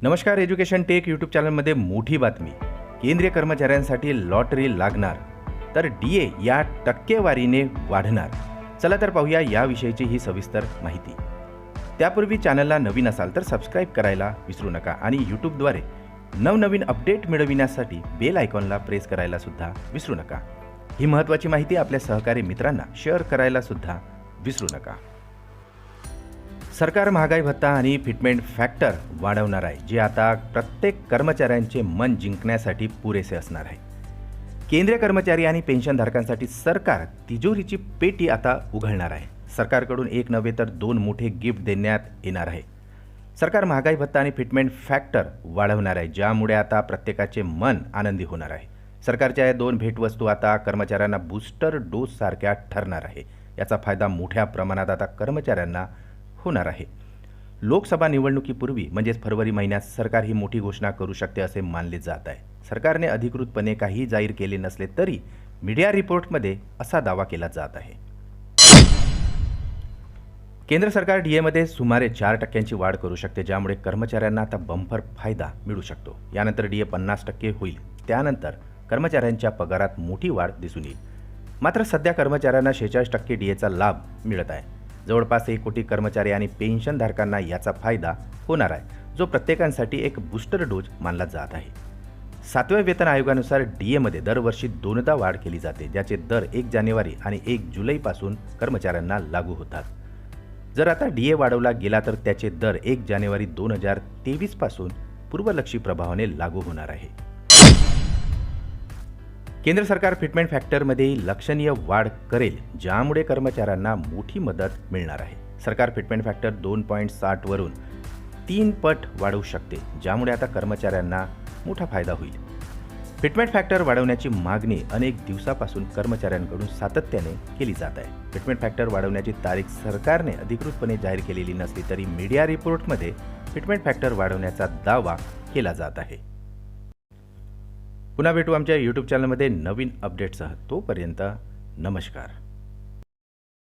नमस्कार. Education take YouTube चॅनलमध्ये मोठी बातमी. केंद्रीय कर्मचाऱ्यांसाठी लॉटरी लागणार तर डीए या टक्केवारीने वाढणार. चला तर पाहूया याविषयीची ही सविस्तर माहिती. त्यापूर्वी चॅनलला नवीन असाल तर सबस्क्राईब करायला विसरू नका आणि यूट्यूबद्वारे नवनवीन अपडेट मिळविण्यासाठी बेल आयकॉनला प्रेस करायला सुद्धा विसरू नका. ही महत्त्वाची माहिती आपल्या सहकारी मित्रांना शेअर करायला सुद्धा विसरू नका. सरकार महागाई भत्ता आणि फिटमेंट फॅक्टर वाढवणार आहे, जे आता प्रत्येक कर्मचाऱ्यांचे मन जिंकण्यासाठी पुरेसे असणार आहे. केंद्रीय कर्मचारी आणि पेन्शनधारकांसाठी सरकार तिजोरीची पेटी आता उघडणार आहे. सरकारकडून एक नव्हे तर दोन मोठे गिफ्ट देण्यात येणार आहे. सरकार महागाई भत्ता आणि फिटमेंट फॅक्टर वाढवणार आहे, ज्यामुळे आता प्रत्येकाचे मन आनंदी होणार आहे. सरकारच्या या दोन भेटवस्तू आता कर्मचाऱ्यांना बूस्टर डोस सारख्या ठरणार आहे. याचा फायदा मोठ्या प्रमाणात आता कर्मचाऱ्यांना होणार आहे. लोकसभा निवडणुकीपूर्वी म्हणजेच फरवरी महिन्यात सरकार ही मोठी घोषणा करू शकते असे मानले जात आहे. सरकारने अधिकृतपणे काही जाहीर केले नसले तरी मीडिया रिपोर्टमध्ये असा दावा केला जात आहे. केंद्र सरकार डीएमध्ये सुमारे 4% वाढ करू शकते, ज्यामुळे कर्मचाऱ्यांना आता बंपर फायदा मिळू शकतो. यानंतर डीए 50% होईल. त्यानंतर कर्मचाऱ्यांच्या पगारात मोठी वाढ दिसून येईल. मात्र सध्या कर्मचाऱ्यांना 46% डीएचा लाभ मिळत आहे. जवळपास 1 कोटी कर्मचारी आणि पेन्शनधारकांना याचा फायदा होणार आहे, जो प्रत्येकासाठी एक बूस्टर डोज मानला जात आहे. 7व्या वेतन आयोगानुसार डीएमध्ये दरवर्षी 2दा वाढ केली जाते, ज्याचे दर 1 जानेवारी आणि 1 जुलैपासून कर्मचाऱ्यांना लागू होतात. जर आता डीए वाढवला गेला तर त्याचे दर 1 जानेवारी 2023 पासून पूर्वलक्षी प्रभावाने लागू होणार आहे. केंद्र सरकार फिटमेंट फॅक्टरमध्ये लक्षणीय वाढ करेल, ज्यामुळे कर्मचाऱ्यांना मोठी मदत मिळणार आहे. सरकार फिटमेंट फॅक्टर 2.60 वरून 3 पट वाढवू शकते, ज्यामुळे आता कर्मचाऱ्यांना मोठा फायदा होईल. फिटमेंट फॅक्टर वाढवण्याची मागणी अनेक दिवसापासून कर्मचाऱ्यांकडून सातत्याने केली जात आहे. फिटमेंट फॅक्टर वाढवण्याची तारीख सरकारने अधिकृतपणे जाहीर केलेली नसली तरी मीडिया रिपोर्टमध्ये फिटमेंट फॅक्टर वाढवण्याचा दावा केला जात आहे. पुन्हा भेटू आमच्या यूट्यूब चॅनलमध्ये नवीन अपडेटसह. तोपर्यंत नमस्कार.